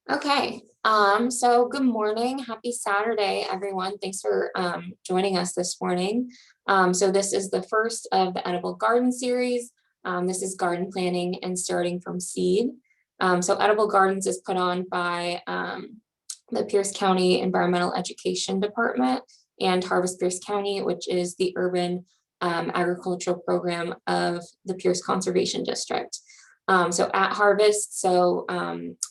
Okay, so good morning. Happy Saturday, everyone. Thanks for joining us this morning. So this is the first of the Edible Garden series. This is garden planning and starting from seed. So Edible Gardens is put on by the Pierce County Environmental Education Department and Harvest Pierce County, which is the urban agricultural program of the Pierce Conservation District. So at Harvest,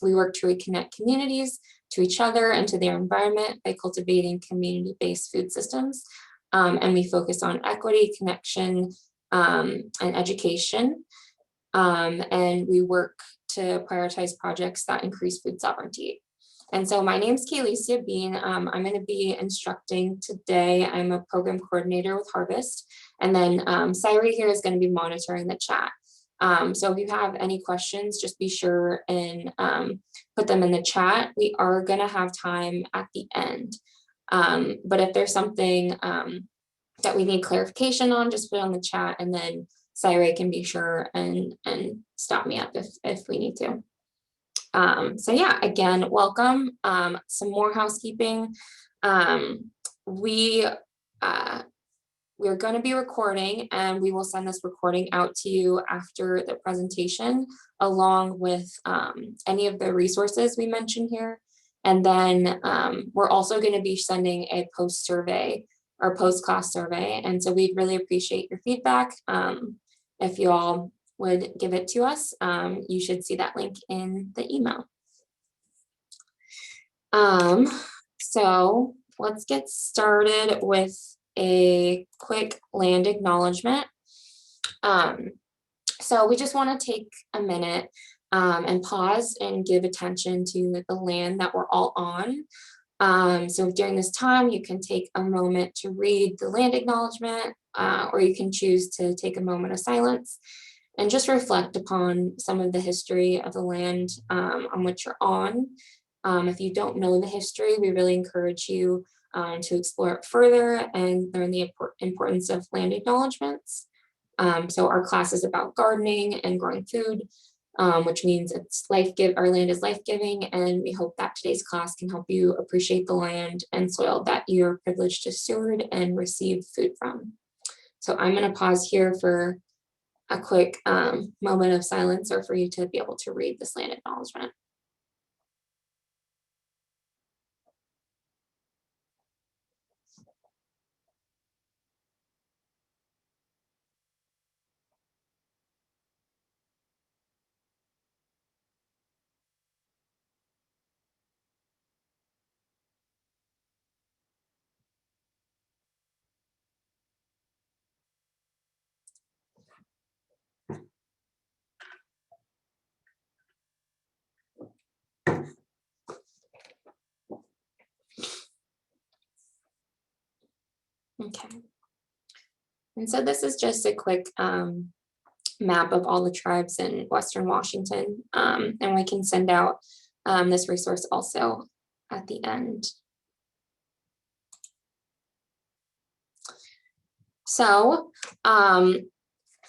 we work to reconnect communities to each other and to their environment by cultivating community-based food systems. And we focus on equity, connection, and education. And we work to prioritize projects that increase food sovereignty. And so my name is Kaylesia Bean. I'm going to be instructing today. I'm a program coordinator with Harvest. And then Sairi here is going to be monitoring the chat. So if you have any questions, just be sure and put them in the chat. We are going to have time at the end. But if there's something that we need clarification on, just put it on the chat, and then Sairi can be sure and stop me up if we need to. So yeah, again, welcome. Some more housekeeping. We're going to be recording, and we will send this recording out to you after the presentation, along with any of the resources we mentioned here. And then we're also going to be sending a post-survey or post-class survey. And so we'd really appreciate your feedback. If you all would give it to us, you should see that link in the email. So let's get started with a quick land acknowledgement. So we just want to take a minute and pause and give attention to the land that we're all on. So during this time, you can take a moment to read the land acknowledgement, or you can choose to take a moment of silence and just reflect upon some of the history of the land on which you're on. If you don't know the history, we really encourage you to explore it further and learn the importance of land acknowledgements. So our class is about gardening and growing food, which means our land is life-giving, and we hope that today's class can help you appreciate the land and soil that you're privileged to steward and receive food from. So I'm going to pause here for a quick moment of silence, or for you to be able to read this land acknowledgement. Okay. And so this is just a quick map of all the tribes in Western Washington, and we can send out this resource also at the end. So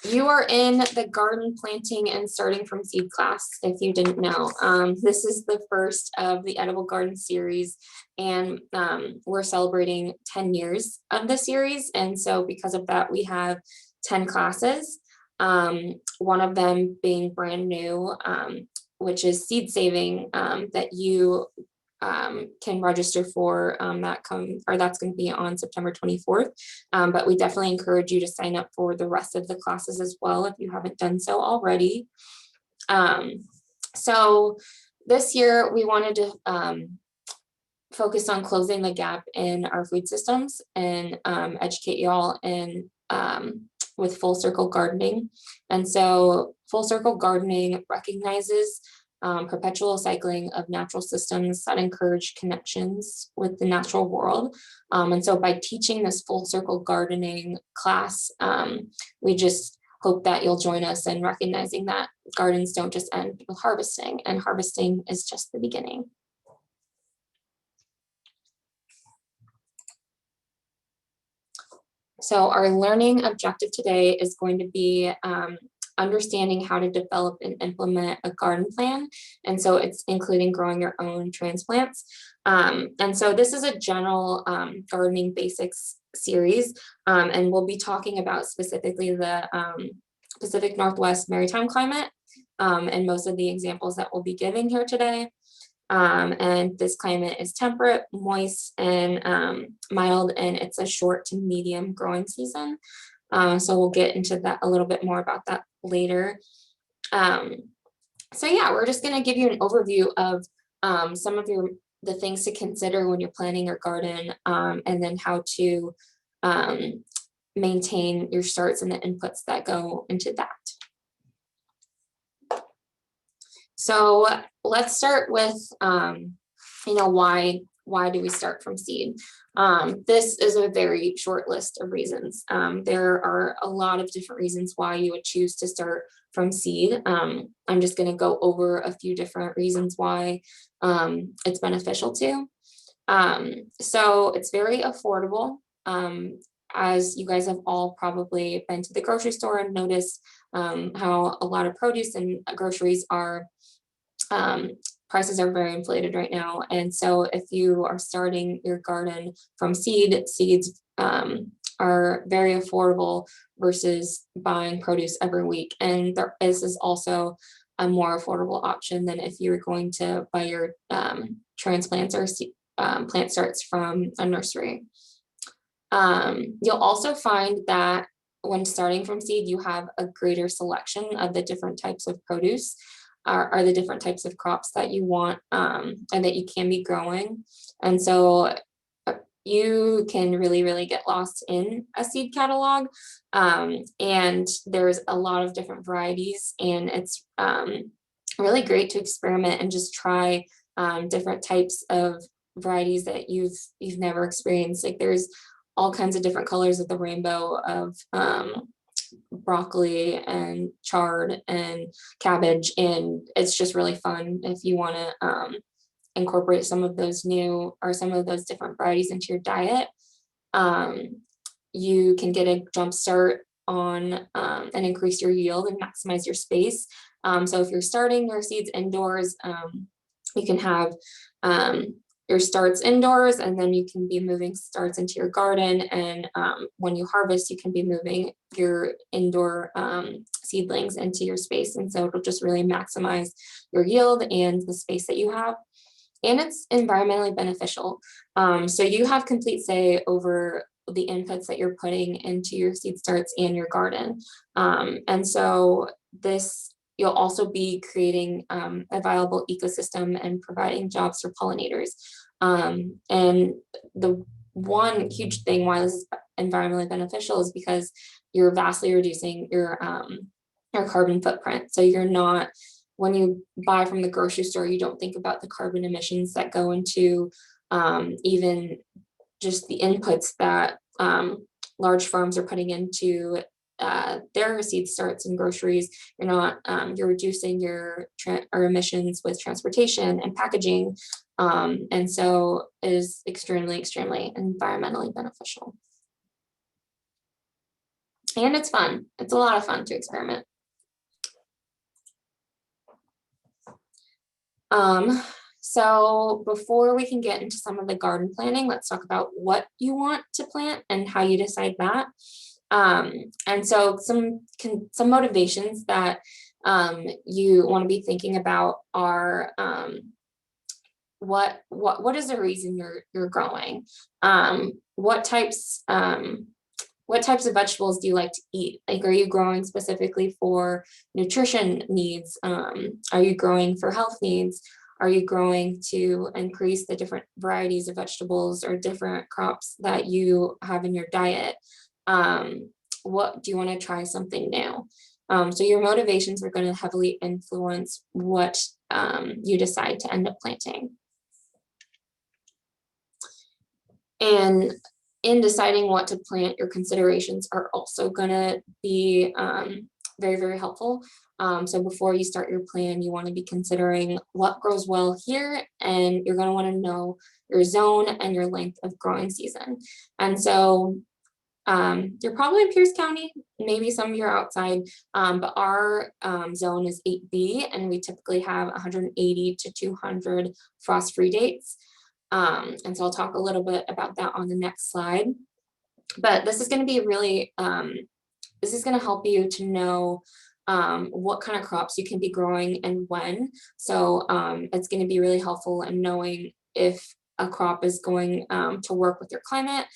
you are in the garden planting and starting from seed class, if you didn't know. This is the first of the Edible Garden series, and we're celebrating 10 years of the series. And so because of that, we have 10 classes, one of them being brand new, which is seed saving, that you can register for. That's going to be on September 24th. But we definitely encourage you to sign up for the rest of the classes as well if you haven't done so already. So this year we wanted to focus on closing the gap in our food systems and educate y'all in with Full Circle Gardening. And so Full Circle Gardening recognizes perpetual cycling of natural systems that encourage connections with the natural world. And so by teaching this Full Circle Gardening class, we just hope that you'll join us in recognizing that gardens don't just end with harvesting, and harvesting is just the beginning. So our learning objective today is going to be understanding how to develop and implement a garden plan. And so it's including growing your own transplants. And so this is a general gardening basics series, and we'll be talking about specifically the Pacific Northwest maritime climate, and most of the examples that we'll be giving here today. And this climate is temperate, moist, and mild, and it's a short to medium growing season. So we'll get into that a little bit more about that later. So yeah, we're just going to give you an overview of some of the things to consider when you're planning your garden, and then how to maintain your starts and the inputs that go into that. So let's start with, why do we start from seed? This is a very short list of reasons. There are a lot of different reasons why you would choose to start from seed. I'm just going to go over a few different reasons why it's beneficial to. So it's very affordable. As you guys have all probably been to the grocery store and noticed how a lot of produce and groceries are, prices are very inflated right now. And so if you are starting your garden from seeds are very affordable versus buying produce every week. And this is also a more affordable option than if you were going to buy your transplants or plant starts from a nursery. You'll also find that when starting from seed, you have a greater selection of the different types of produce, are the different types of crops that you want and that you can be growing. And so you can really, really get lost in a seed catalog. And there's a lot of different varieties, and it's really great to experiment and just try different types of varieties that you've never experienced. Like there's all kinds of different colors of the rainbow of broccoli and chard and cabbage, and it's just really fun if you want to incorporate some of those different varieties into your diet. You can get a jump start on and increase your yield and maximize your space. So if you're starting your seeds indoors, you can have your starts indoors, and then you can be moving starts into your garden. And when you harvest, you can be moving your indoor seedlings into your space. And so it'll just really maximize your yield and the space that you have. And it's environmentally beneficial. So you have complete say over the inputs that you're putting into your seed starts and your garden. And so you'll also be creating a viable ecosystem and providing jobs for pollinators. And the one huge thing why this is environmentally beneficial is because you're vastly reducing your carbon footprint. So you're not, when you buy from the grocery store, you don't think about the carbon emissions that go into even just the inputs that large farms are putting into their seed starts and groceries. You're reducing your emissions with transportation and packaging, and so it is extremely, extremely environmentally beneficial. And it's fun. It's a lot of fun to experiment. So before we can get into some of the garden planning, let's talk about what you want to plant and how you decide that. And so some motivations that you want to be thinking about are what is the reason you're growing? What types of vegetables do you like to eat? Like, are you growing specifically for nutrition needs? Are you growing for health needs? Are you growing to increase the different varieties of vegetables or different crops that you have in your diet? What do you want to try something new? So your motivations are going to heavily influence what you decide to end up planting. And in deciding what to plant, your considerations are also going to be very, very helpful. So before you start your plan, you want to be considering what grows well here, and you're going to want to know your zone and your length of growing season. And so You're probably in Pierce County, maybe some of you are outside, but our zone is 8B, and we typically have 180 to 200 frost-free dates. And so I'll talk a little bit about that on the next slide. But this is going to be really, this is going to help you to know what kind of crops you can be growing and when. So it's going to be really helpful in knowing if a crop is going to work with your climate,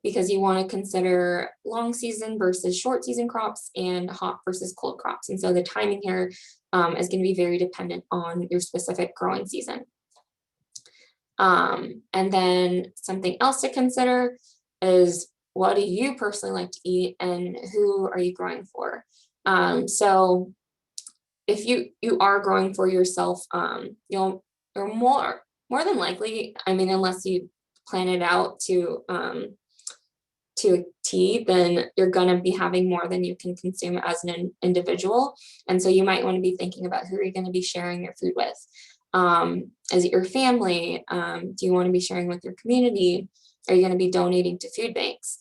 because you want to consider long season versus short season crops and hot versus cold crops. And so the timing here is going to be very dependent on your specific growing season. And then something else to consider is, what do you personally like to eat and who are you growing for? So if you are growing for yourself, you're more than likely, I mean, unless you plan it out to a T, then you're going to be having more than you can consume as an individual. And so you might want to be thinking about who are you going to be sharing your food with. Is it your family? Do you want to be sharing with your community? Are you going to be donating to food banks?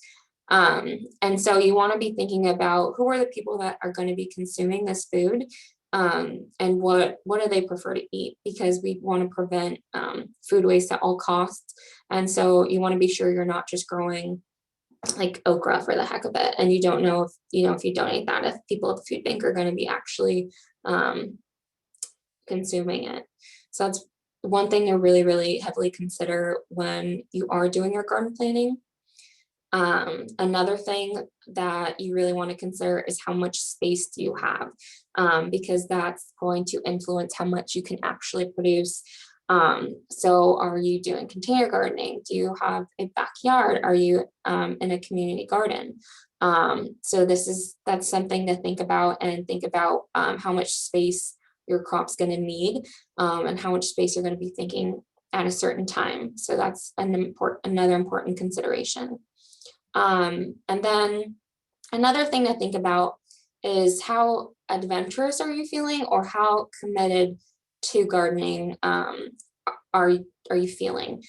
And so you want to be thinking about who are the people that are going to be consuming this food, and what do they prefer to eat, because we want to prevent food waste at all costs. And so you want to be sure you're not just growing like okra for the heck of it, and you don't know if if you donate that, if people at the food bank are going to be actually consuming it. So that's one thing to really, really heavily consider when you are doing your garden planning. Another thing that you really want to consider is how much space do you have, because that's going to influence how much you can actually produce. So are you doing container gardening? Do you have a backyard? Are you in a community garden? So that's something to think about, and think about how much space your crop's going to need, and how much space you're going to be thinking at a certain time. So that's another important consideration. And then another thing to think about is, how adventurous are you feeling, or how committed to gardening are you feeling?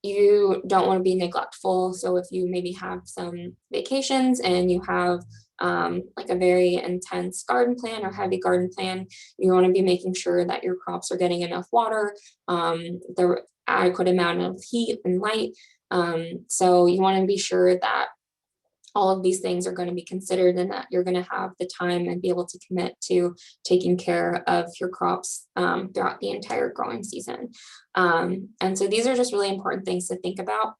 You don't want to be neglectful. So if you maybe have some vacations and you have like a very intense garden plan or heavy garden plan, you want to be making sure that your crops are getting enough water, the adequate amount of heat and light. So you want to be sure that all of these things are going to be considered, and that you're going to have the time and be able to commit to taking care of your crops throughout the entire growing season. And so these are just really important things to think about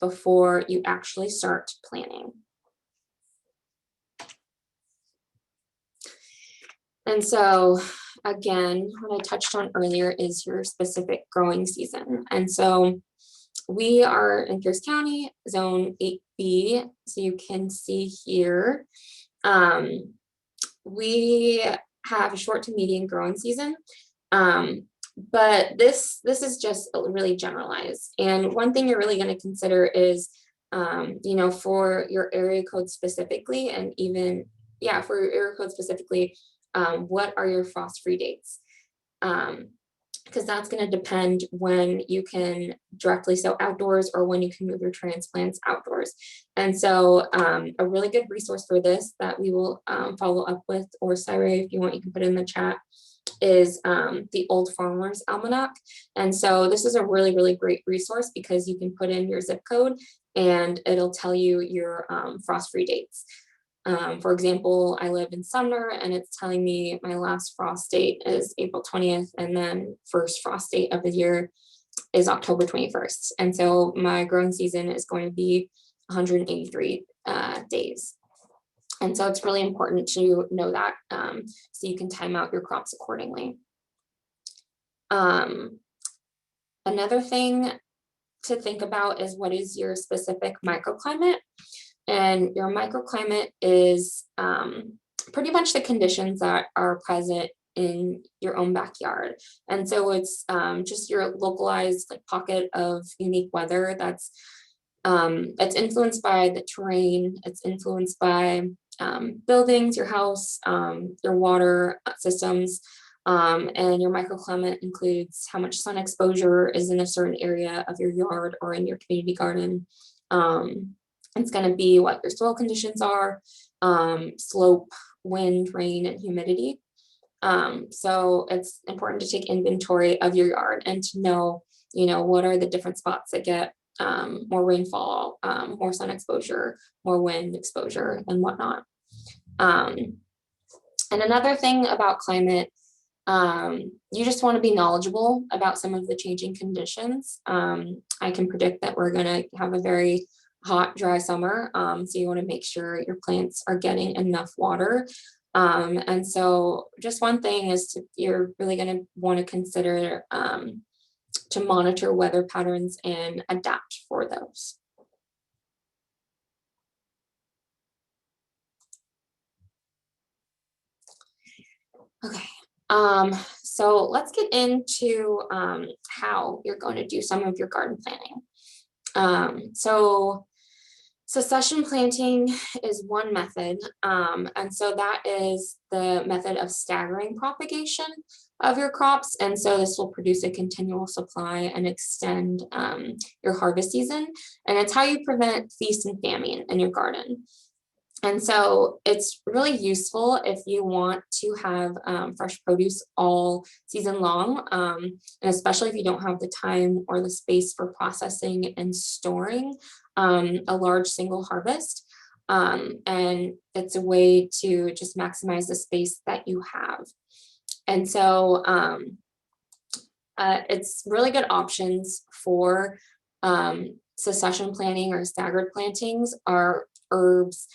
before you actually start planning. And so again, what I touched on earlier is your specific growing season. And so we are in Pierce County, zone 8B. So you can see here, we have a short to medium growing season. But this is just really generalized. And one thing you're really going to consider is, for your area code specifically, and even, for your area code specifically, what are your frost-free dates? Because that's going to depend when you can directly sow outdoors, or when you can move your transplants outdoors. And so a really good resource for this that we will follow up with, or Cyree, if you want, you can put it in the chat, is the Old Farmer's Almanac. And so this is a really, really great resource, because you can put in your zip code and it'll tell you your frost-free dates. For example, I live in Sumner, and it's telling me my last frost date is April 20th, and then first frost date of the year is October 21st. And so my growing season is going to be 183 days. And so it's really important to know that, so you can time out your crops accordingly. Another thing to think about is, what is your specific microclimate? And your microclimate is pretty much the conditions that are present in your own backyard. And so it's just your localized pocket of unique weather that's it's influenced by the terrain, it's influenced by buildings, your house, your water systems, and your microclimate includes how much sun exposure is in a certain area of your yard or in your community garden. It's going to be what your soil conditions are, slope, wind, rain, and humidity. So it's important to take inventory of your yard and to know, what are the different spots that get more rainfall, more sun exposure, more wind exposure, and whatnot. And another thing about climate, you just want to be knowledgeable about some of the changing conditions. I can predict that we're going to have a very hot, dry summer. So you want to make sure your plants are getting enough water. And so just one thing is you're really going to want to consider to monitor weather patterns and adapt for those. Okay, so let's get into how you're going to do some of your garden planting. So succession planting is one method, and so that is the method of staggering propagation of your crops, and so this will produce a continual supply and extend your harvest season, and it's how you prevent feast and famine in your garden. And so it's really useful if you want to have fresh produce all season long, and especially if you don't have the time or the space for processing and storing a large single harvest. And it's a way to just maximize the space that you have. And so it's really good options for succession planting or staggered plantings are herbs,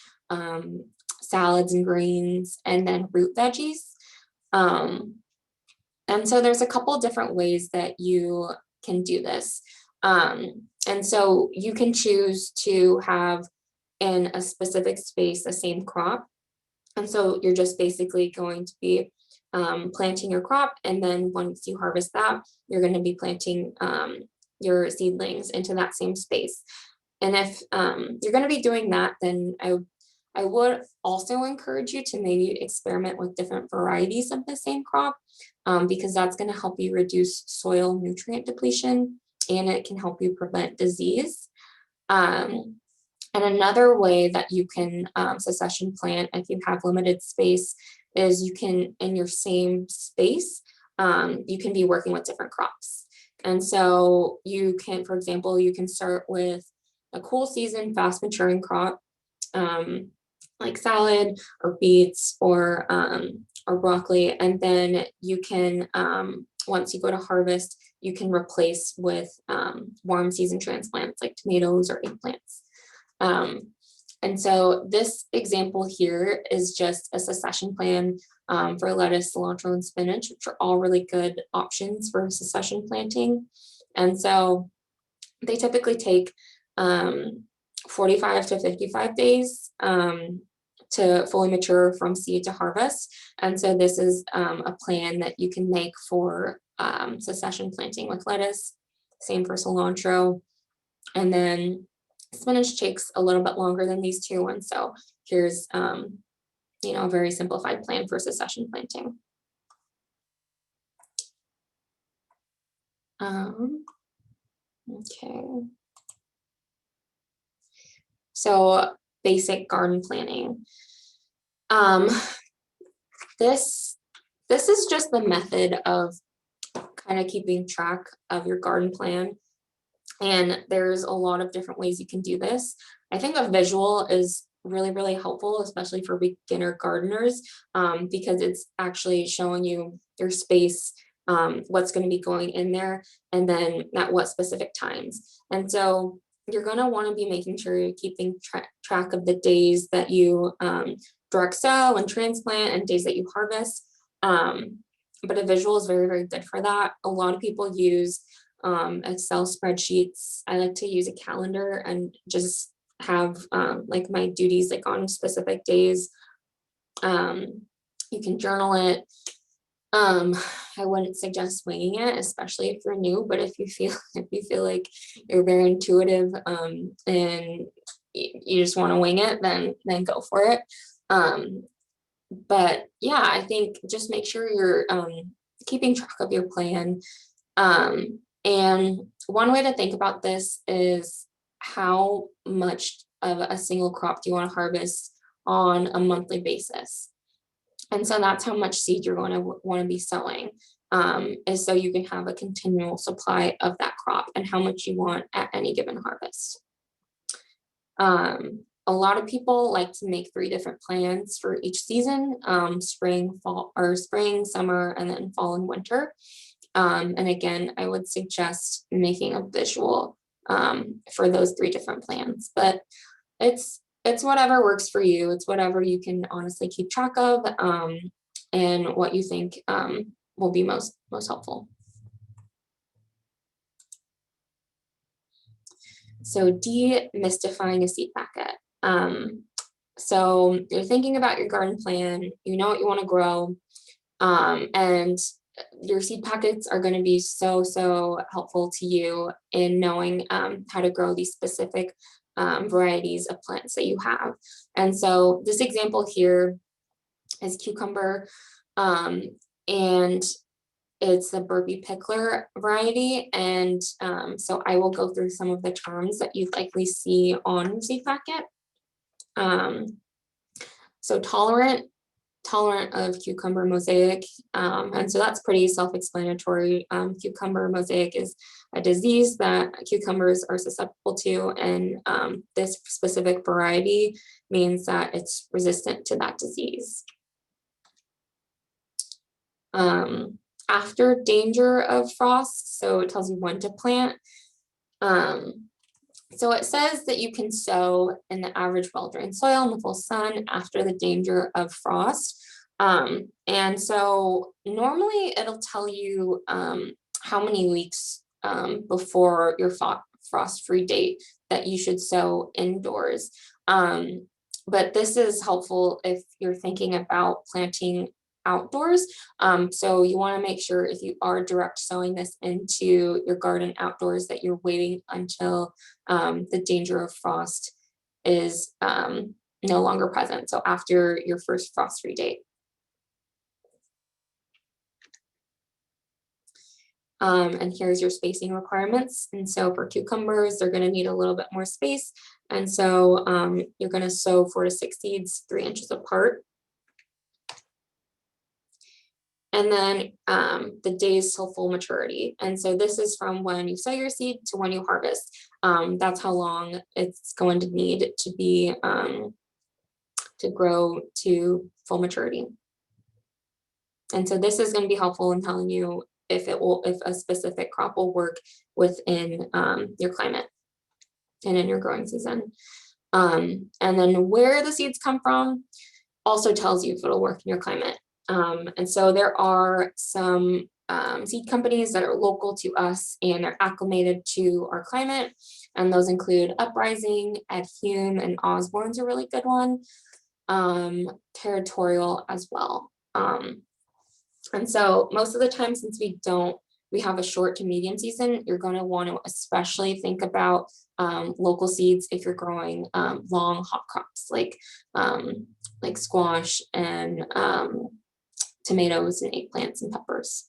salads and greens, and then root veggies. And so there's a couple different ways that you can do this. And so you can choose to have in a specific space the same crop. And so you're just basically going to be planting your crop, and then once you harvest that, you're going to be planting your seedlings into that same space. And if you're going to be doing that, then I would also encourage you to maybe experiment with different varieties of the same crop, because that's going to help you reduce soil nutrient depletion, and it can help you prevent disease. And another way that you can succession plant if you have limited space is you can, in your same space, you can be working with different crops. And so you can, for example, you can start with a cool season, fast maturing crop, like salad or beets or broccoli. And then you can, once you go to harvest, you can replace with warm season transplants like tomatoes or eggplants. And so this example here is just a succession plan for lettuce, cilantro, and spinach, which are all really good options for succession planting. And so they typically take 45 to 55 days to fully mature from seed to harvest. And so this is a plan that you can make for succession planting with lettuce, same for cilantro. And then spinach takes a little bit longer than these two. And so here's, a very simplified plan for succession planting. Okay. So basic garden planning. This is just the method of kind of keeping track of your garden plan. And there's a lot of different ways you can do this. I think a visual is really, really helpful, especially for beginner gardeners, because it's actually showing you your space, what's going to be going in there, and then at what specific times. And so you're going to want to be making sure you're keeping track of the days that you direct sow and transplant and days that you harvest. But a visual is very, very good for that. A lot of people use Excel spreadsheets. I like to use a calendar and just have like my duties like on specific days. You can journal it. I wouldn't suggest winging it, especially if you're new, but if you feel like you're very intuitive and you just want to wing it, then go for it. But yeah, I think just make sure you're keeping track of your plan. And one way to think about this is how much of a single crop do you want to harvest on a monthly basis? And so that's how much seed you're going to want to be sowing, is so you can have a continual supply of that crop and how much you want at any given harvest. A lot of people like to make 3 different plans for each season, spring, fall, or spring, summer, and then fall and winter. And again, I would suggest making a visual for those 3 different plans, but it's whatever works for you. It's whatever you can honestly keep track of, and what you think will be most helpful. So demystifying a seed packet. So you're thinking about your garden plan, you know what you want to grow, and your seed packets are going to be so helpful to you in knowing how to grow these specific varieties of plants that you have. And so this example here is cucumber, and it's the Burpee Pickler variety. And so I will go through some of the terms that you'd likely see on your seed packet. So tolerant of cucumber mosaic, and so that's pretty self-explanatory. Cucumber mosaic is a disease that cucumbers are susceptible to, and this specific variety means that it's resistant to that disease. After danger of frost, so it tells you when to plant. So it says that you can sow in the average well-drained soil in the full sun after the danger of frost. And so normally it'll tell you how many weeks before your frost-free date that you should sow indoors. But this is helpful if you're thinking about planting outdoors. So you want to make sure if you are direct sowing this into your garden outdoors that you're waiting until the danger of frost is no longer present. So after your first frost-free date. And here's your spacing requirements. And so for cucumbers, they're going to need a little bit more space. And so you're going to sow 4 to 6 seeds 3 inches apart. And then the days till full maturity. And so this is from when you sow your seed to when you harvest. That's how long it's going to need to be to grow to full maturity. And so this is going to be helpful in telling you if a specific crop will work within your climate and in your growing season. And then where the seeds come from also tells you if it'll work in your climate. And so there are some seed companies that are local to us and are acclimated to our climate. And those include Uprising, Ed Hume, and Osborne's a really good one. Territorial as well. And so most of the time, since we have a short to medium season, you're going to want to especially think about local seeds if you're growing long hot crops like squash and tomatoes and eggplants and peppers.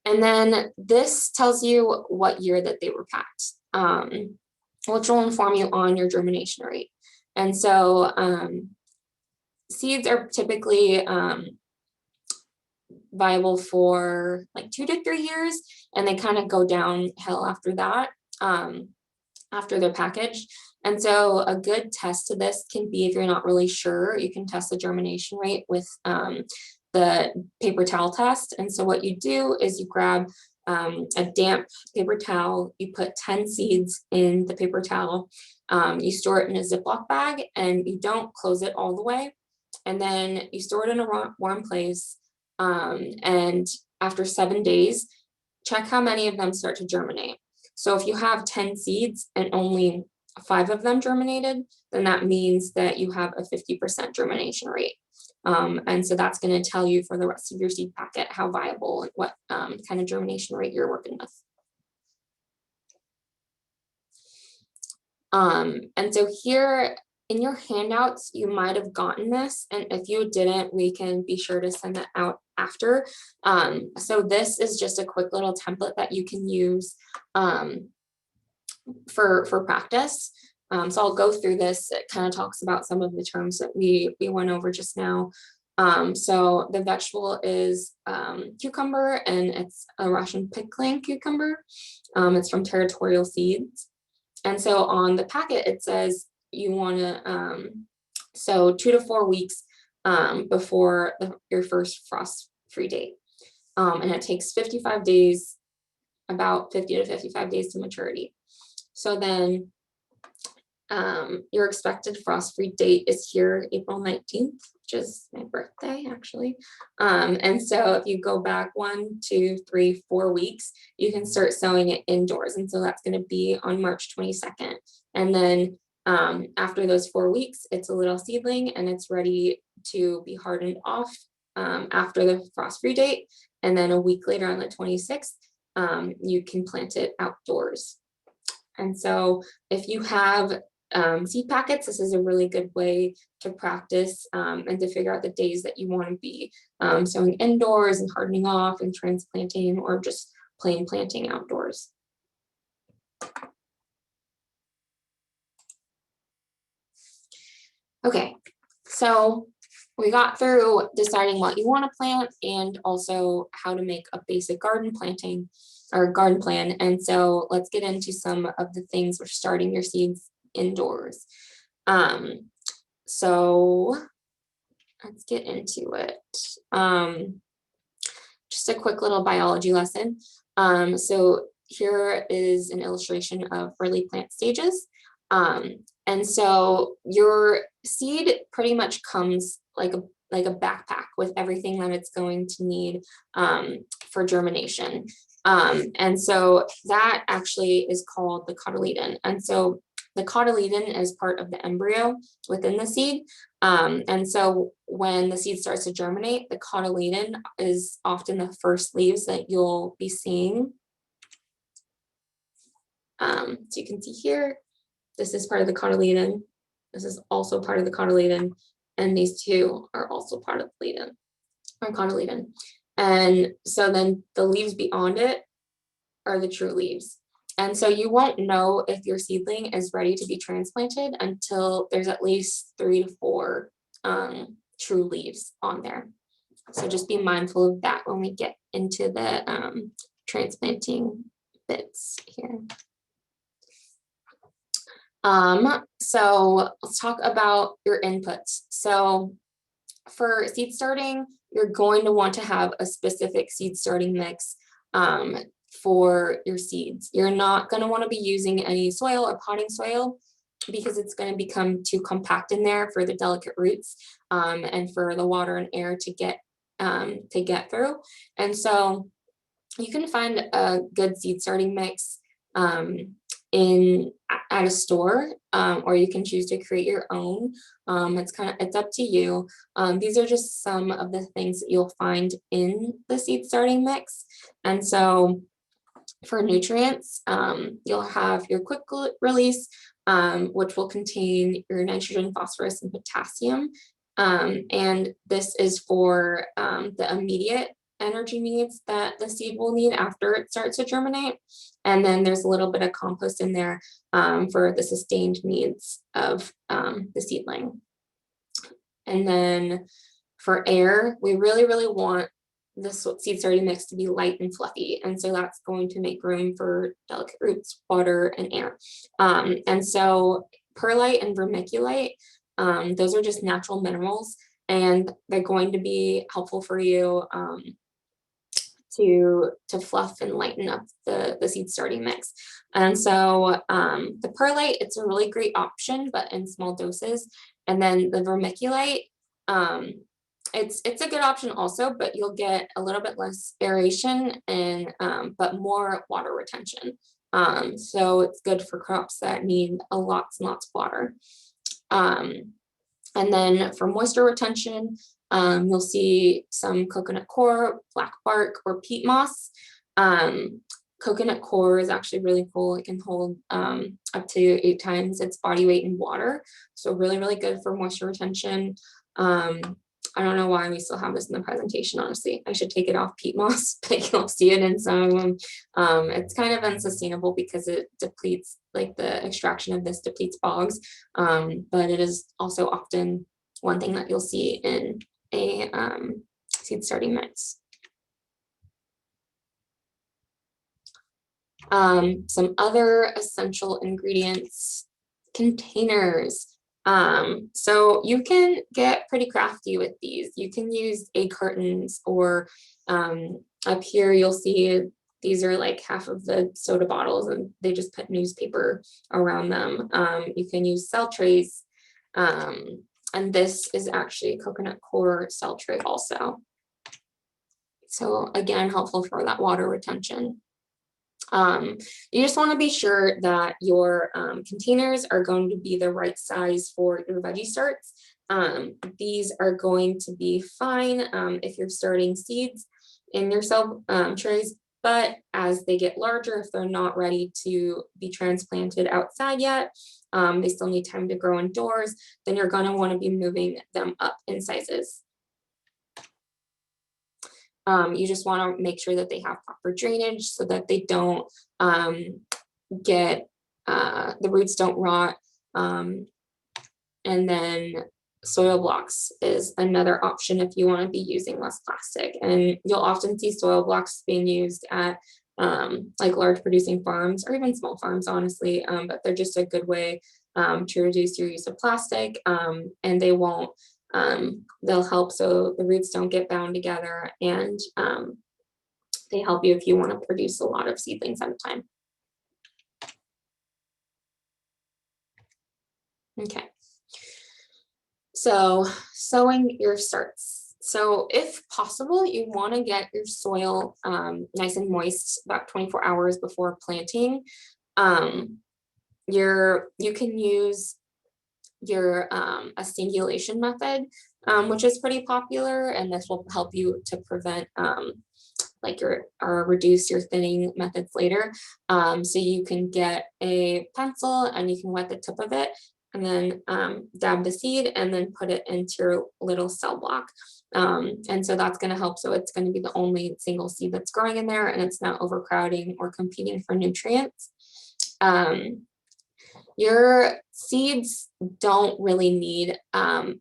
And then this tells you what year that they were packed, which will inform you on your germination rate. And so seeds are typically viable for like 2 to 3 years, and they kind of go downhill after that, after they're packaged. And so a good test to this can be, if you're not really sure, you can test the germination rate with the paper towel test. And so what you do is you grab a damp paper towel, you put 10 seeds in the paper towel, you store it in a Ziploc bag, and you don't close it all the way. And then you store it in a warm place. And after 7 days, check how many of them start to germinate. So if you have 10 seeds and only 5 of them germinated, then that means that you have a 50% germination rate. And so that's going to tell you for the rest of your seed packet how viable and what kind of germination rate you're working with. And so here in your handouts, you might have gotten this, and if you didn't, we can be sure to send that out after. So this is just a quick little template that you can use for practice. So I'll go through this. It kind of talks about some of the terms that we went over just now. So the vegetable is cucumber, and it's a Russian pickling cucumber. It's from Territorial Seeds. And so on the packet, it says you want to, so 2 to 4 weeks before your first frost-free date. And it takes 55 days, about 50 to 55 days to maturity. So then your expected frost-free date is here, April 19th, which is my birthday, actually. And so if you go back 1, 2, 3, 4 weeks, you can start sowing it indoors. And so that's going to be on March 22nd. And then after those 4 weeks, it's a little seedling and it's ready to be hardened off after the frost-free date. And then a week later on the 26th, you can plant it outdoors. And so if you have seed packets, this is a really good way to practice and to figure out the days that you want to be sowing indoors and hardening off and transplanting, or just plain planting outdoors. Okay, so we got through deciding what you want to plant and also how to make a basic garden planting or garden plan. And so let's get into some of the things for starting your seeds indoors. So let's get into it. Just a quick little biology lesson. So here is an illustration of early plant stages. And so your seed pretty much comes like a backpack with everything that it's going to need for germination. And so that actually is called the cotyledon. And so the cotyledon is part of the embryo within the seed. And so when the seed starts to germinate, the cotyledon is often the first leaves that you'll be seeing. So you can see here, this is part of the cotyledon. This is also part of the cotyledon. And these two are also part of the cotyledon. And so then the leaves beyond it are the true leaves. And so you won't know if your seedling is ready to be transplanted until there's at least 3 to 4 true leaves on there. So just be mindful of that when we get into the transplanting bits here. So let's talk about your inputs. So for seed starting, you're going to want to have a specific seed starting mix for your seeds. You're not going to want to be using any soil or potting soil because it's going to become too compact in there for the delicate roots and for the water and air to get through. And so you can find a good seed starting mix at a store, or you can choose to create your own. It's up to you. These are just some of the things that you'll find in the seed starting mix. And so for nutrients, you'll have your quick release, which will contain your nitrogen, phosphorus, and potassium. And this is for the immediate energy needs that the seed will need after it starts to germinate. And then there's a little bit of compost in there for the sustained needs of the seedling. And then for air, we really, really want this seed starting mix to be light and fluffy. And so that's going to make room for delicate roots, water, and air. And so perlite and vermiculite, those are just natural minerals, and they're going to be helpful for you to fluff and lighten up the seed starting mix. And so the perlite, it's a really great option, but in small doses. And then the vermiculite, it's a good option also, but you'll get a little bit less aeration and but more water retention. So it's good for crops that need lots and lots of water. And then for moisture retention, you'll see some coconut coir, black bark, or peat moss. Coconut coir is actually really cool. It can hold up to 8 times its body weight in water. So really, really good for moisture retention. I don't know why we still have this in the presentation, honestly. I should take it off peat moss, but you'll see it in some of them. It's kind of unsustainable because it depletes, like the extraction of this depletes bogs, but it is also often one thing that you'll see in a seed starting mix. Some other essential ingredients, containers. So you can get pretty crafty with these. You can use egg cartons, or up here you'll see these are like half of the soda bottles and they just put newspaper around them. You can use cell trays, and this is actually a coconut coir cell tray also. So again, helpful for that water retention. You just want to be sure that your containers are going to be the right size for your veggie starts. These are going to be fine if you're starting seeds in your cell trays, but as they get larger, if they're not ready to be transplanted outside yet, they still need time to grow indoors, then you're going to want to be moving them up in sizes. You just want to make sure that they have proper drainage so that they don't get, the roots don't rot. And then soil blocks is another option if you want to be using less plastic. And you'll often see soil blocks being used at like large producing farms or even small farms, honestly, but they're just a good way to reduce your use of plastic, and they won't, they'll help so the roots don't get bound together, and they help you if you want to produce a lot of seedlings at a time. Okay, so sowing your starts. So if possible, you want to get your soil nice and moist about 24 hours before planting. You can use your a singulation method, which is pretty popular, and this will help you to prevent like or reduce your thinning methods later. So you can get a pencil and you can wet the tip of it and then dab the seed and then put it into your little cell block. And so that's going to help. So it's going to be the only single seed that's growing in there, and it's not overcrowding or competing for nutrients. Your seeds don't really need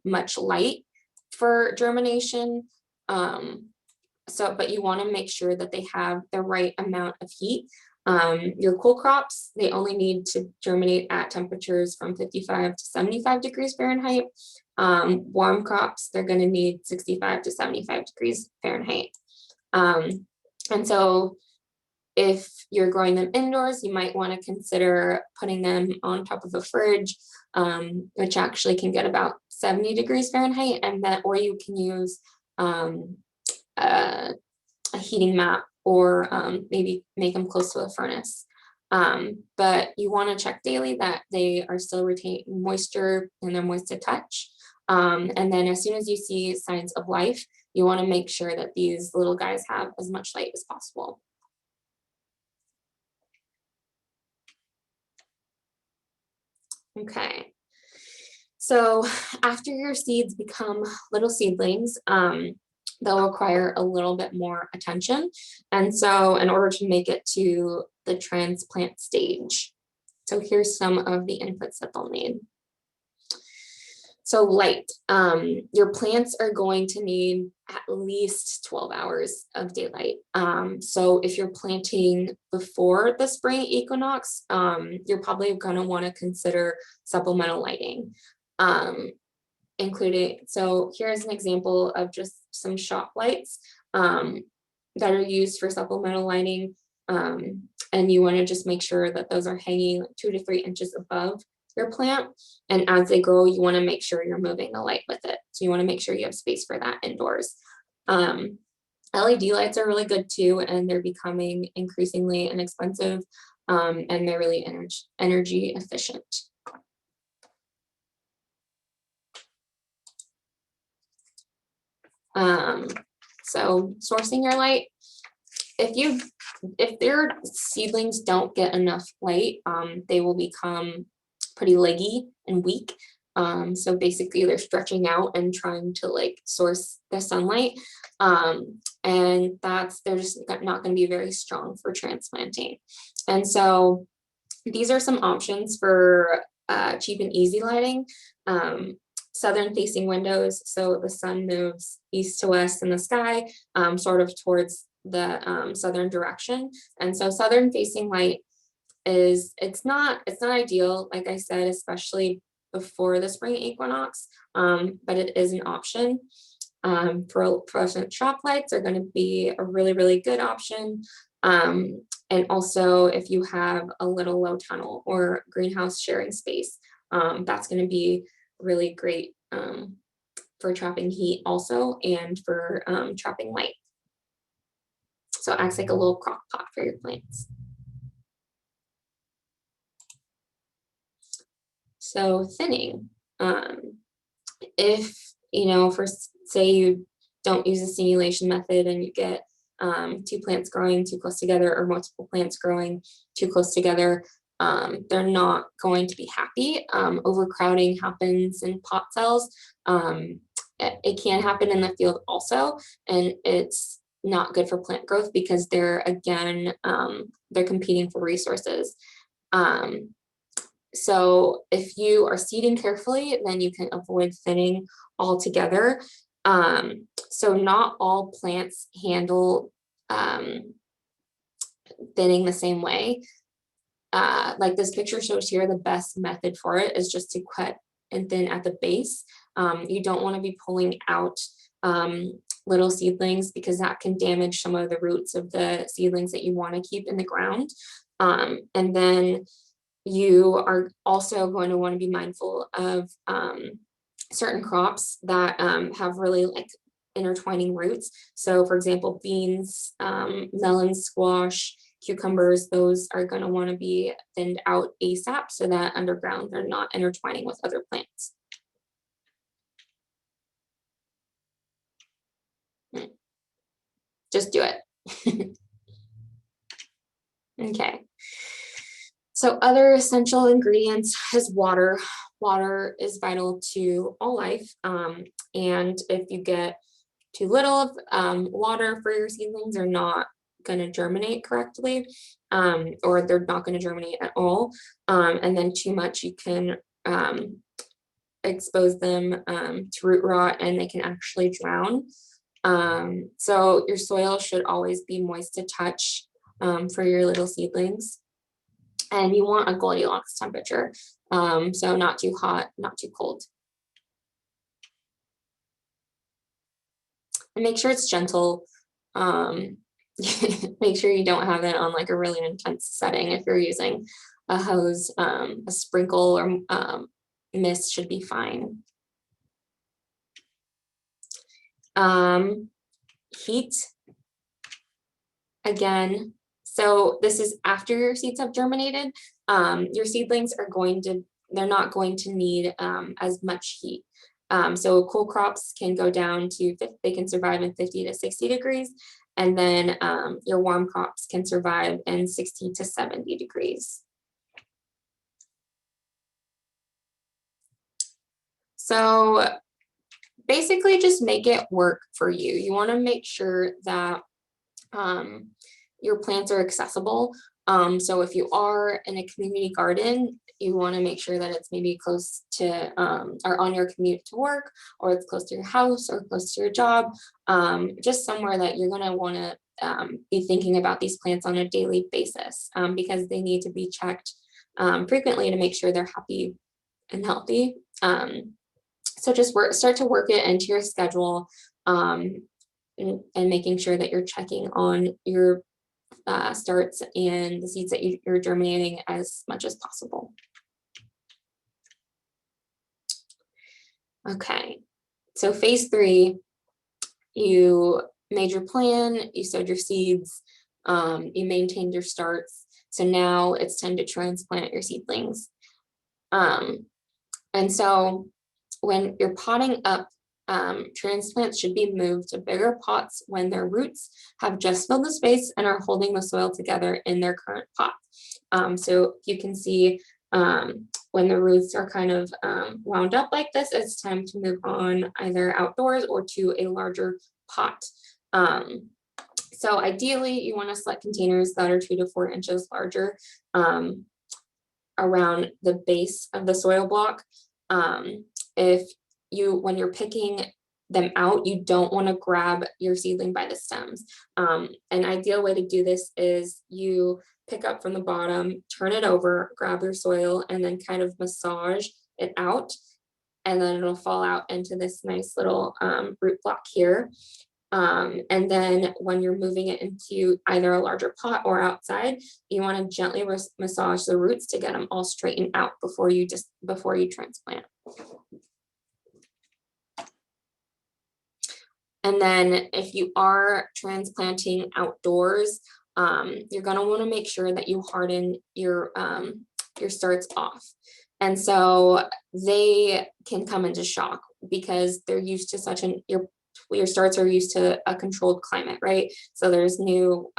much light for germination. But you want to make sure that they have the right amount of heat. Your cool crops, they only need to germinate at temperatures from 55 to 75 degrees Fahrenheit. Warm crops, they're going to need 65 to 75 degrees Fahrenheit. And so if you're growing them indoors, you might want to consider putting them on top of a fridge, which actually can get about 70 degrees Fahrenheit, and then, or you can use a heating mat, or maybe make them close to a furnace. But you want to check daily that they are still retaining moisture and they're moist to touch. And then as soon as you see signs of life, you want to make sure that these little guys have as much light as possible. Okay, so after your seeds become little seedlings, they'll require a little bit more attention. And so in order to make it to the transplant stage, so here's some of the inputs that they'll need. So light, your plants are going to need at least 12 hours of daylight. So if you're planting before the spring equinox, you're probably going to want to consider supplemental lighting, including, so here's an example of just some shop lights that are used for supplemental lighting. And you want to just make sure that those are hanging 2 to 3 inches above your plant, and as they grow you want to make sure you're moving the light with it, so you want to make sure you have space for that indoors. LED lights are really good too, and they're becoming increasingly inexpensive, and they're really energy efficient. So sourcing your light, if their seedlings don't get enough light, they will become pretty leggy and weak. So basically they're stretching out and trying to like source the sunlight. And they're just not going to be very strong for transplanting. And so these are some options for cheap and easy lighting. Southern facing windows, so the sun moves east to west in the sky, sort of towards the southern direction. And so southern facing light it's not ideal, like I said, especially before the spring equinox, but it is an option. Fluorescent shop lights are going to be a really, really good option. And also if you have a little low tunnel or greenhouse sharing space, that's going to be really great for trapping heat also, and for trapping light. So it acts like a little crock pot for your plants. So thinning, if, for say you don't use a stimulation method and you get 2 plants growing too close together, or multiple plants growing too close together, they're not going to be happy. Overcrowding happens in pot cells. It can happen in the field also, and it's not good for plant growth because they're competing for resources. So if you are seeding carefully, then you can avoid thinning altogether. So not all plants handle thinning the same way. Like this picture shows here, the best method for it is just to cut and thin at the base. You don't want to be pulling out little seedlings, because that can damage some of the roots of the seedlings that you want to keep in the ground. And then you are also going to want to be mindful of certain crops that have really like intertwining roots. So for example, beans, melons, squash, cucumbers, those are going to want to be thinned out ASAP so that underground they're not intertwining with other plants. Just do it. Okay. So other essential ingredients is water. Water is vital to all life. And if you get too little of water for your seedlings, they're not going to germinate correctly, or they're not going to germinate at all. And then too much, you can expose them to root rot, and they can actually drown. So your soil should always be moist to touch for your little seedlings. And you want a Goldilocks temperature, so not too hot, not too cold. And make sure it's gentle. Make sure you don't have it on like a really intense setting. If you're using a hose, a sprinkle or mist should be fine. Heat, again. So this is after your seeds have germinated. Your seedlings they're not going to need as much heat. So cool crops can go down to, they can survive in 50 to 60 degrees. And then your warm crops can survive in 60 to 70 degrees. So basically just make it work for you. You want to make sure that your plants are accessible. So if you are in a community garden, you want to make sure that it's maybe close to or on your commute to work, or it's close to your house, or close to your job, just somewhere that you're going to want to be thinking about these plants on a daily basis, because they need to be checked frequently to make sure they're happy and healthy. So just start to work it into your schedule, and making sure that you're checking on your starts and the seeds that you're germinating as much as possible. Okay, so phase 3, you made your plan, you sowed your seeds, you maintained your starts. So now it's time to transplant your seedlings. And so when you're potting up, transplants should be moved to bigger pots when their roots have just filled the space and are holding the soil together in their current pot. So you can see when the roots are kind of wound up like this, it's time to move on either outdoors or to a larger pot. So ideally, you want to select containers that are 2 to 4 inches larger around the base of the soil block. When you're picking them out, you don't want to grab your seedling by the stems. An ideal way to do this is you pick up from the bottom, turn it over, grab your soil, and then kind of massage it out. And then it'll fall out into this nice little root block here. And then when you're moving it into either a larger pot or outside, you want to gently massage the roots to get them all straightened out before you transplant. And then if you are transplanting outdoors, you're going to want to make sure that you harden your starts off. And so they can come into shock because they're used to your starts are used to a controlled climate, right? So there's new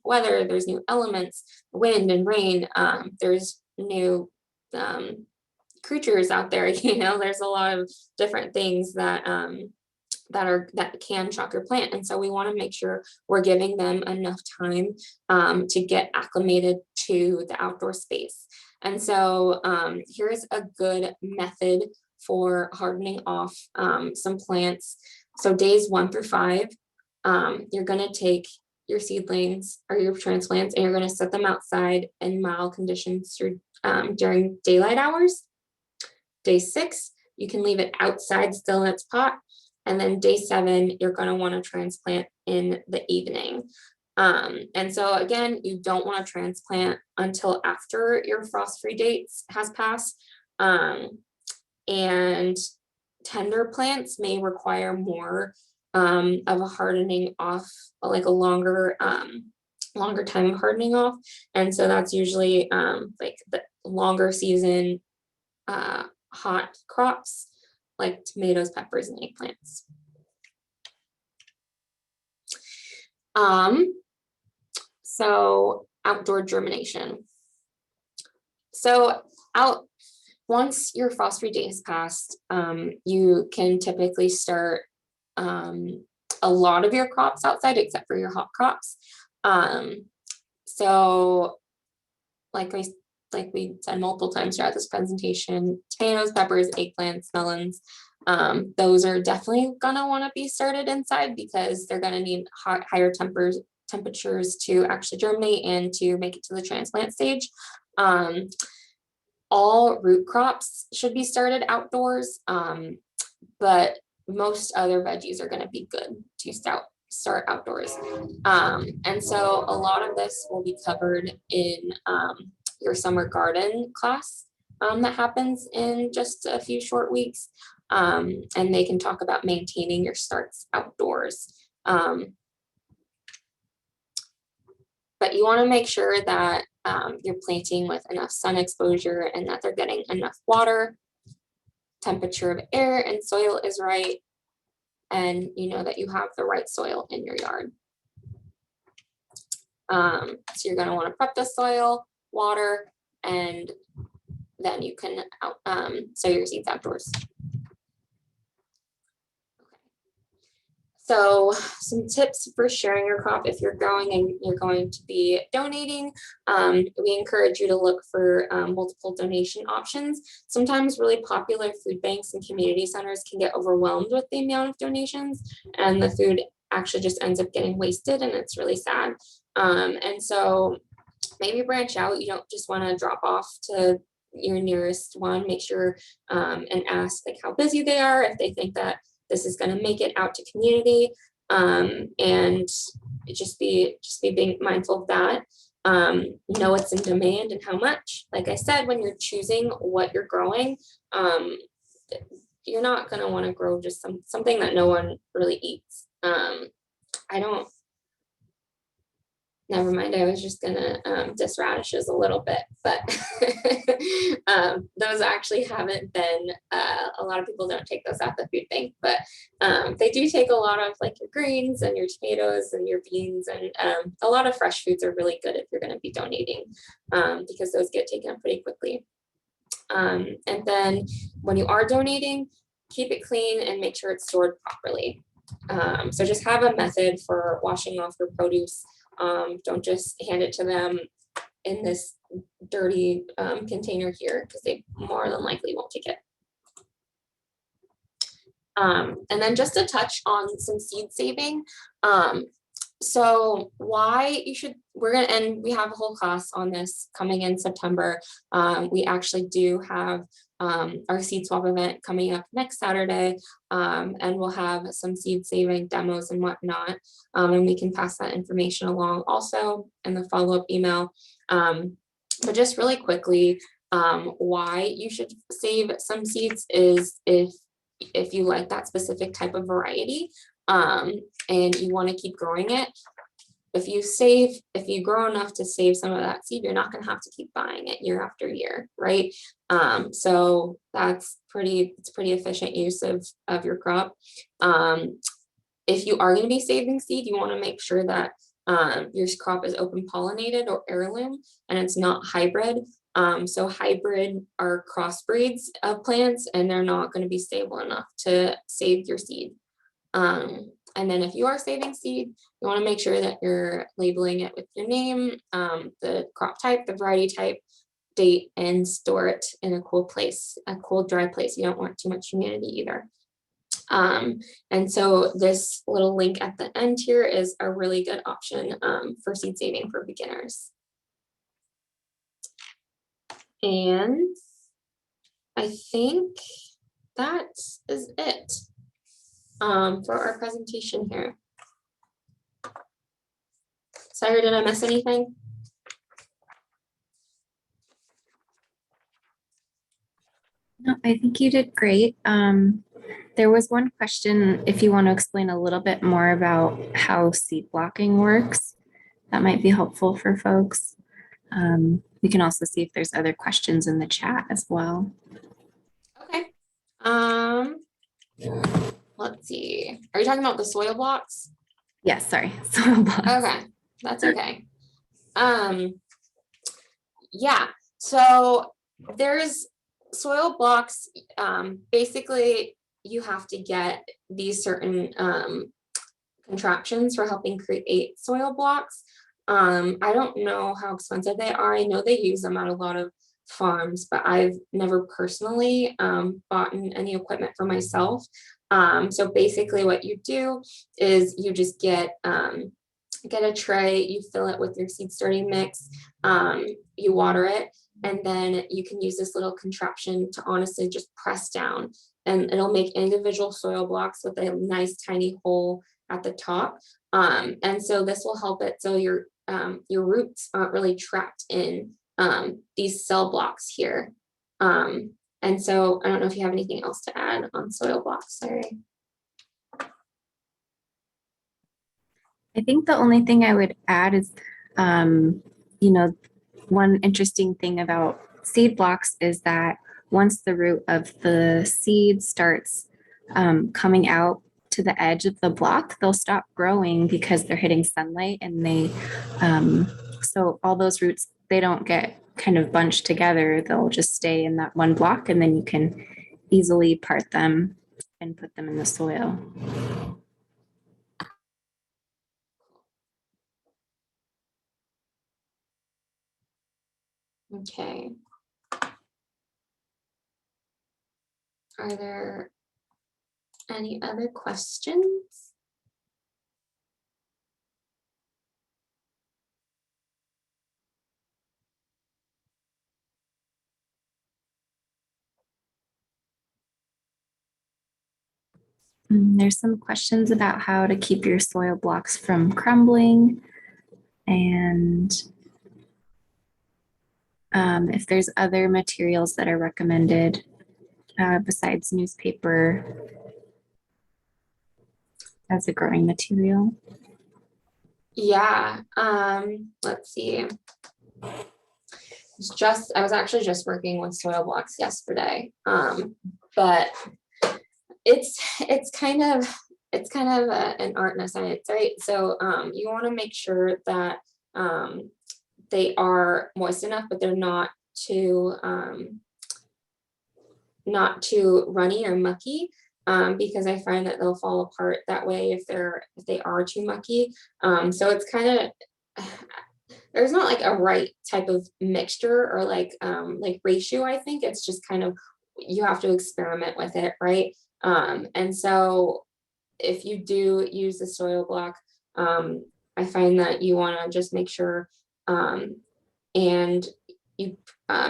weather, there's new elements, wind and rain, there's new creatures out there, there's a lot of different things that can shock your plant. And so we want to make sure we're giving them enough time to get acclimated to the outdoor space. And so here's a good method for hardening off some plants. So days 1 through 5, you're going to take your seedlings or your transplants and you're going to set them outside in mild conditions during daylight hours. Day 6, you can leave it outside still in its pot. And then day 7, you're going to want to transplant in the evening. And so again, you don't want to transplant until after your frost-free dates has passed. And tender plants may require more of a hardening off, like a longer time of hardening off. And so that's usually like the longer season hot crops like tomatoes, peppers, and eggplants. So outdoor germination. So once your frost-free day has passed, you can typically start a lot of your crops outside except for your hot crops. So like we said multiple times throughout this presentation, tomatoes, peppers, eggplants, melons, those are definitely gonna want to be started inside because they're gonna need higher temperatures to actually germinate and to make it to the transplant stage. All root crops should be started outdoors, but most other veggies are going to be good to start outdoors. And so a lot of this will be covered in your summer garden class that happens in just a few short weeks. And they can talk about maintaining your starts outdoors. But you want to make sure that you're planting with enough sun exposure and that they're getting enough water, temperature of air and soil is right, and you know that you have the right soil in your yard. So you're going to want to prep the soil, water, and then you can sow your seeds outdoors. So some tips for sharing your crop if you're growing and you're going to be donating. We encourage you to look for multiple donation options. Sometimes really popular food banks and community centers can get overwhelmed with the amount of donations, and the food actually just ends up getting wasted, and it's really sad. And so maybe branch out. You don't just want to drop off to your nearest one. Make sure and ask like how busy they are, if they think that this is going to make it out to community, and just be being mindful of that. Know what's in demand and how much. Like I said, when you're choosing what you're growing, you're not going to want to grow just something that no one really eats. Never mind, I was just gonna diss radishes a little bit, but those actually haven't been, a lot of people don't take those at the food bank, but they do take a lot of like your greens and your tomatoes and your beans, and a lot of fresh foods are really good if you're gonna be donating, because those get taken up pretty quickly. And then when you are donating, keep it clean and make sure it's stored properly. So just have a method for washing off your produce. Don't just hand it to them in this dirty container here, because they more than likely won't take it. And then just to touch on some seed saving. So why you should, and we have a whole class on this coming in September. We actually do have our seed swap event coming up next Saturday, and we'll have some seed saving demos and whatnot. And we can pass that information along also in the follow-up email. But just really quickly, why you should save some seeds is if you like that specific type of variety, and you want to keep growing it. If you grow enough to save some of that seed, you're not going to have to keep buying it year after year, right? So it's pretty efficient use of your crop. If you are going to be saving seed, you want to make sure that your crop is open pollinated or heirloom, and it's not hybrid. So hybrid are crossbreeds of plants, and they're not going to be stable enough to save your seed. And then if you are saving seed, you want to make sure that you're labeling it with your name, the crop type, the variety type, date, and store it in a cool place, a cool, dry place. You don't want too much humidity either. And so this little link at the end here is a really good option for seed saving for beginners. And I think that is it for our presentation here. Sorry, did I miss anything? No, I think you did great. There was one question, if you want to explain a little bit more about how seed blocking works, that might be helpful for folks. We can also see if there's other questions in the chat as well. Okay. Let's see. Are you talking about the soil blocks? Yes, sorry. Soil blocks. Okay, that's okay. Yeah, so there's soil blocks. Basically, you have to get these certain contraptions for helping create soil blocks. I don't know how expensive they are. I know they use them at a lot of farms, but I've never personally bought any equipment for myself. So basically what you do is you just get a tray, you fill it with your seed starting mix, you water it, and then you can use this little contraption to honestly just press down, and it'll make individual soil blocks with a nice tiny hole at the top. And so this will help it so your roots aren't really trapped in these cell blocks here. And so I don't know if you have anything else to add on soil blocks, sorry. I think the only thing I would add is, one interesting thing about seed blocks is that once the root of the seed starts coming out to the edge of the block, they'll stop growing because they're hitting sunlight, and so all those roots, they don't get kind of bunched together. They'll just stay in that one block, and then you can easily part them and put them in the soil. Okay. Are there any other questions? There's some questions about how to keep your soil blocks from crumbling, and if there's other materials that are recommended besides newspaper as a growing material. Yeah, let's see. I was actually just working with soil blocks yesterday, but it's kind of an art and a science, right? So you want to make sure that they are moist enough, but they're not too not too runny or mucky, because I find that they'll fall apart that way if they are too mucky. So it's kind of there's not like a right type of mixture or like ratio. I think it's just kind of you have to experiment with it, right? And so if you do use the soil block, I find that you want to just make sure and you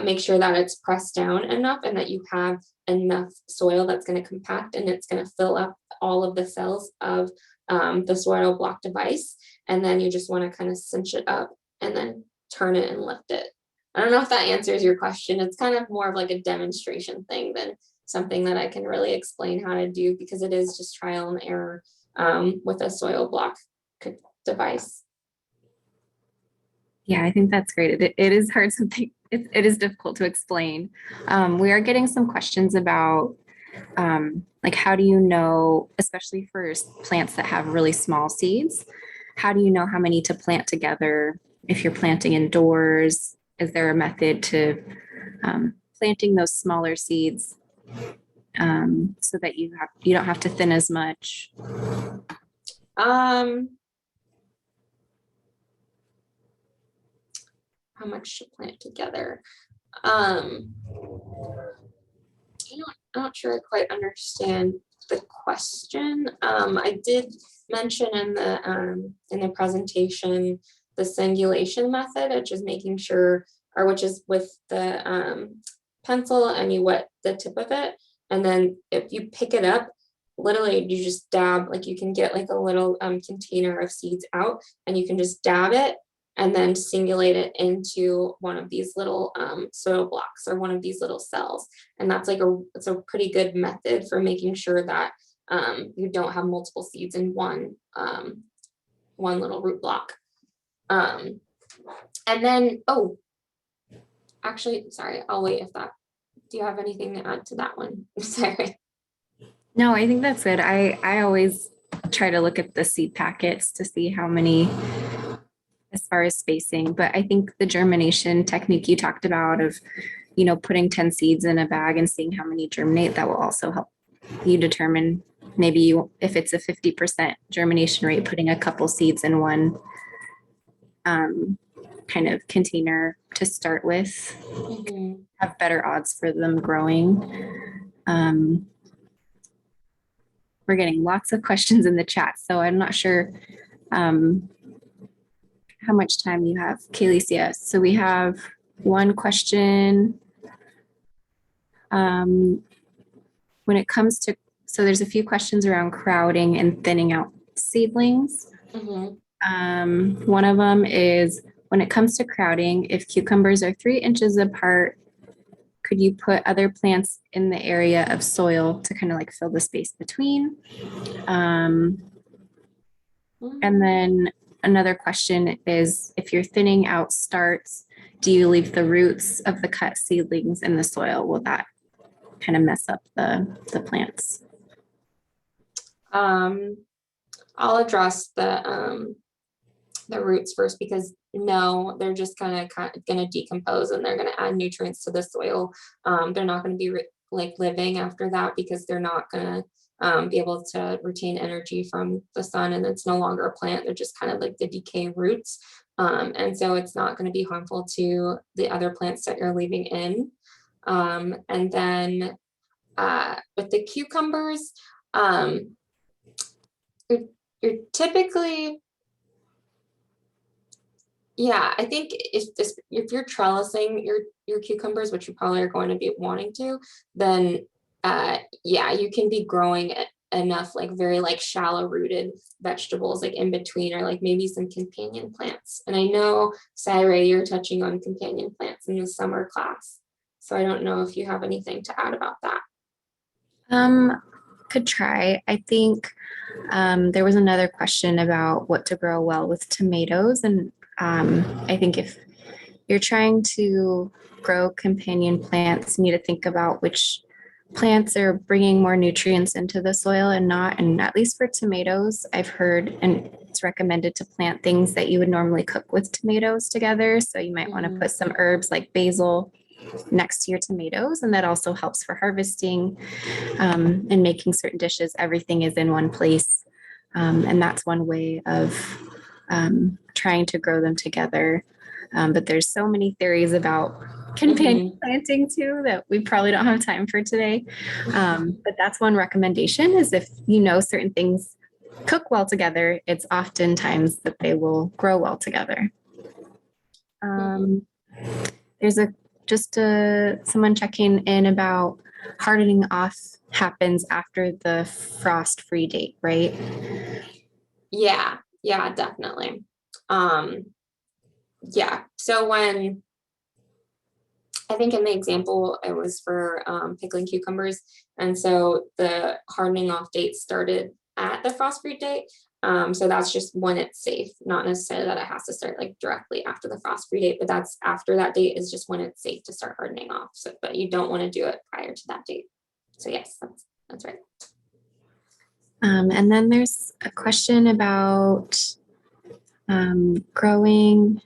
make sure that it's pressed down enough and that you have enough soil that's going to compact and it's going to fill up all of the cells of the soil block device. And then you just want to kind of cinch it up and then turn it and lift it. I don't know if that answers your question. It's kind of more of like a demonstration thing than something that I can really explain how to do, because it is just trial and error with a soil block device. Yeah, I think that's great. It is hard something. It is difficult to explain. We are getting some questions about like how do you know, especially for plants that have really small seeds, how do you know how many to plant together if you're planting indoors? Is there a method to planting those smaller seeds so that you don't have to thin as much? How much to plant together? I'm not sure I quite understand the question. I did mention in the presentation the singulation method, which is making sure, or which is with the pencil and you wet the tip of it, and then if you pick it up, literally you just dab, like you can get like a little container of seeds out and you can just dab it and then singulate it into one of these little soil blocks or one of these little cells. And that's like it's a pretty good method for making sure that you don't have multiple seeds in one little root block. And then, oh, actually, sorry, I'll wait if that, do you have anything to add to that one? Sorry. No, I think that's good. I always try to look at the seed packets to see how many as far as spacing, but I think the germination technique you talked about of, putting 10 seeds in a bag and seeing how many germinate, that will also help you determine maybe if it's a 50% germination rate, putting a couple seeds in one kind of container to start with, have better odds for them growing. We're getting lots of questions in the chat, so I'm not sure how much time you have, Kaylesia. So we have one question. When it comes to, so there's a few questions around crowding and thinning out seedlings. One of them is, when it comes to crowding, if cucumbers are 3 inches apart, could you put other plants in the area of soil to kind of like fill the space between? And then another question is, if you're thinning out starts, do you leave the roots of the cut seedlings in the soil? Will that kind of mess up the plants? I'll address the roots first, because no, they're just kind of gonna decompose and they're gonna add nutrients to the soil. They're not gonna be like living after that, because they're not gonna be able to retain energy from the sun, and it's no longer a plant. They're just kind of like the decay roots. And so it's not gonna be harmful to the other plants that you're leaving in. And then with the cucumbers, you're typically, yeah, I think if you're trellising your cucumbers, which you probably are going to be wanting to, then yeah, you can be growing enough like very like shallow rooted vegetables like in between, or like maybe some companion plants. And I know, Saire, you're touching on companion plants in the summer class, so I don't know if you have anything to add about that. Could try. I think there was another question about what to grow well with tomatoes, and I think if you're trying to grow companion plants, you need to think about which plants are bringing more nutrients into the soil and not. And at least for tomatoes, I've heard, and it's recommended to plant things that you would normally cook with tomatoes together. So you might want to put some herbs like basil next to your tomatoes. And that also helps for harvesting and making certain dishes. Everything is in one place. And that's one way of trying to grow them together. But there's so many theories about companion planting too that we probably don't have time for today. But that's one recommendation, is if you know certain things cook well together, it's oftentimes that they will grow well together. There's someone checking in about hardening off happens after the frost-free date, right? Yeah, definitely. Yeah, so when I think in the example it was for pickling cucumbers, and so the hardening off date started at the frost-free date. So that's just when it's safe, not necessarily that it has to start like directly after the frost-free date, but that's after that date is just when it's safe to start hardening off. So, but you don't want to do it prior to that date. So yes, that's right. And then there's a question about growing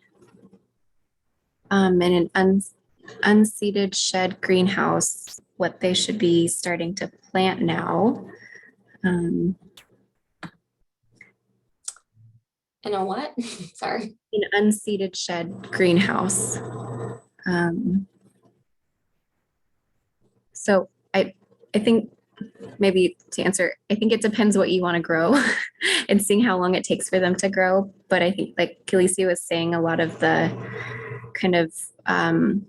in an unseeded shed greenhouse, what they should be starting to plant now. In a what? Sorry. An unseeded shed greenhouse. So I think maybe to answer, I think it depends what you want to grow and seeing how long it takes for them to grow. But I think, like Khaleesi was saying, a lot of the kind of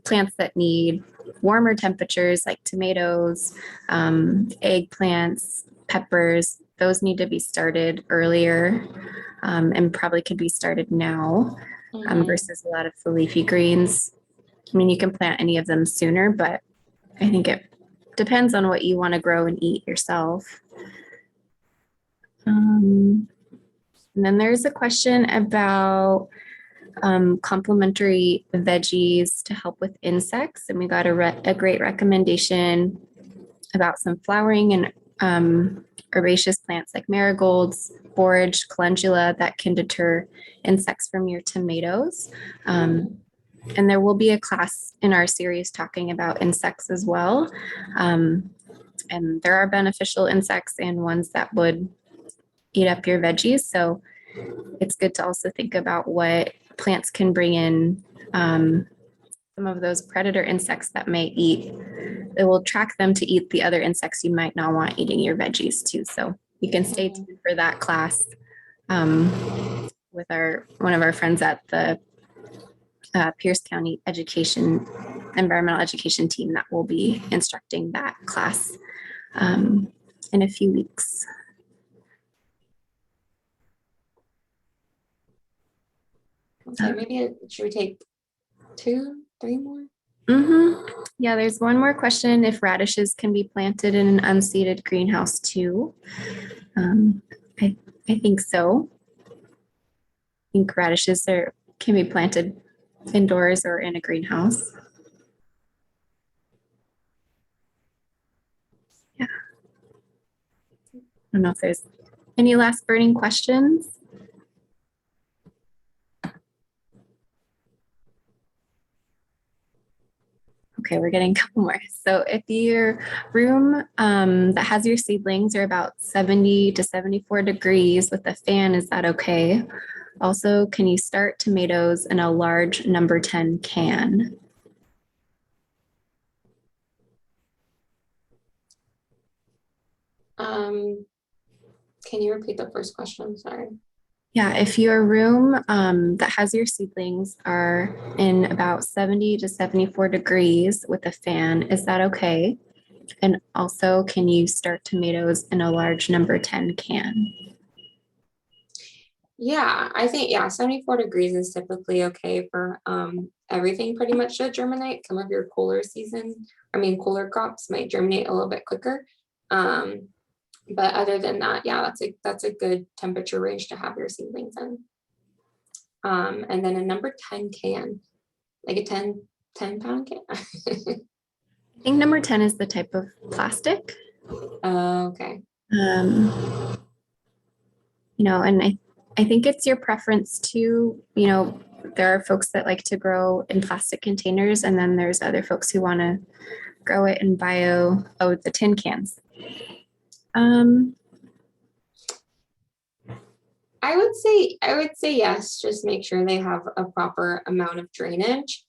plants that need warmer temperatures, like tomatoes, eggplants, peppers, those need to be started earlier and probably could be started now versus a lot of the leafy greens. I mean, you can plant any of them sooner, but I think it depends on what you want to grow and eat yourself. And then there's a question about complementary veggies to help with insects. And we got a great recommendation about some flowering and herbaceous plants like marigolds, borage, calendula that can deter insects from your tomatoes. And there will be a class in our series talking about insects as well. And there are beneficial insects and ones that would eat up your veggies. So it's good to also think about what plants can bring in some of those predator insects that may eat. It will track them to eat the other insects you might not want eating your veggies too. So you can stay tuned for that class with one of our friends at the Pierce County environmental education team that will be instructing that class in a few weeks. Okay, maybe should we take 2, 3 more? Yeah, there's one more question. If radishes can be planted in an unseeded greenhouse too. I think so. I think radishes can be planted indoors or in a greenhouse. Yeah. I don't know if there's any last burning questions. Okay, we're getting a couple more. So if your room that has your seedlings are about 70 to 74 degrees with a fan, is that okay? Also, can you start tomatoes in a large number 10 can? Can you repeat the first question? Sorry. Yeah, if your room that has your seedlings are in about 70 to 74 degrees with a fan, is that okay? And also, can you start tomatoes in a large number 10 can? Yeah, I think, 74 degrees is typically okay for everything pretty much to germinate. Some of your cooler crops might germinate a little bit quicker. But other than that, that's a good temperature range to have your seedlings in. And then a number 10 can, like a 10 pound can. I think number 10 is the type of plastic. Okay. And I think it's your preference to, there are folks that like to grow in plastic containers, and then there's other folks who want to grow it in the tin cans. I would say yes, just make sure they have a proper amount of drainage.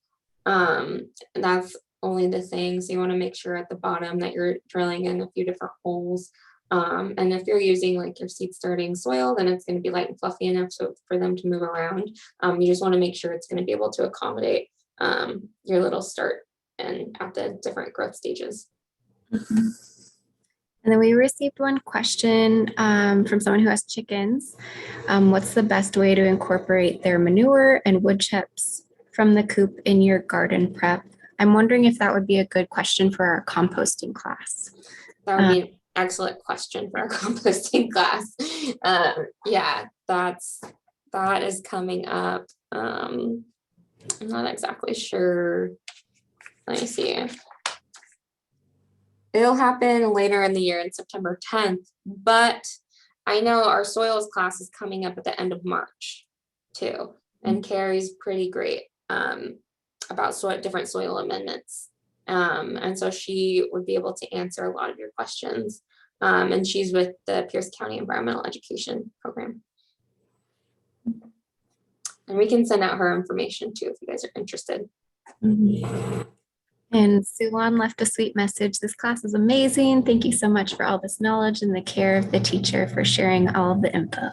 That's only the thing. So you want to make sure at the bottom that you're drilling in a few different holes. And if you're using like your seed starting soil, then it's going to be light and fluffy enough so for them to move around. You just want to make sure it's going to be able to accommodate your little start and at the different growth stages. Mm-hmm. And then we received one question from someone who has chickens. What's the best way to incorporate their manure and wood chips from the coop in your garden prep? I'm wondering if that would be a good question for our composting class. That would be an excellent question for our composting class. Yeah, that is coming up. I'm not exactly sure. Let me see. It'll happen later in the year in September 10th, but I know our soils class is coming up at the end of March too. And Carrie's pretty great about different soil amendments. And so she would be able to answer a lot of your questions. And she's with the Pierce County Environmental Education Program. And we can send out her information too if you guys are interested. Mm-hmm. And Suwan left a sweet message. This class is amazing. Thank you so much for all this knowledge and the care of the teacher for sharing all of the info.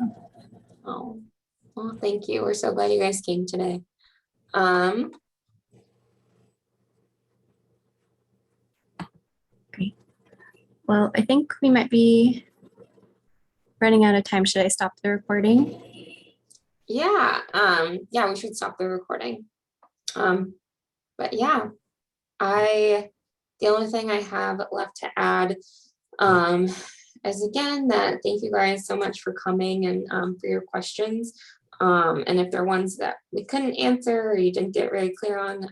Oh, well, thank you. We're so glad you guys came today. Great. Well, I think we might be running out of time. Should I stop the recording? Yeah, yeah, we should stop the recording. But yeah, the only thing I have left to add is again that thank you guys so much for coming and for your questions. And if there are ones that we couldn't answer or you didn't get really clear on,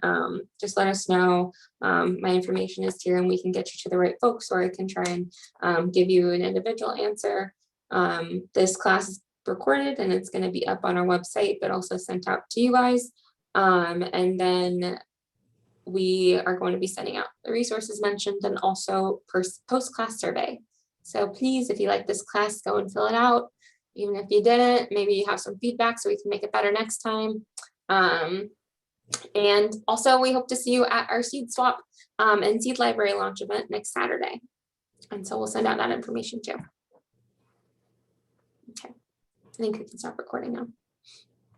just let us know. My information is here and we can get you to the right folks, or I can try and give you an individual answer. This class is recorded and it's going to be up on our website, but also sent out to you guys. And then we are going to be sending out the resources mentioned and also post-class survey. So please, if you like this class, go and fill it out. Even if you didn't, maybe you have some feedback so we can make it better next time. And also we hope to see you at our seed swap and seed library launch event next Saturday. And so we'll send out that information too. Okay, I think we can stop recording now.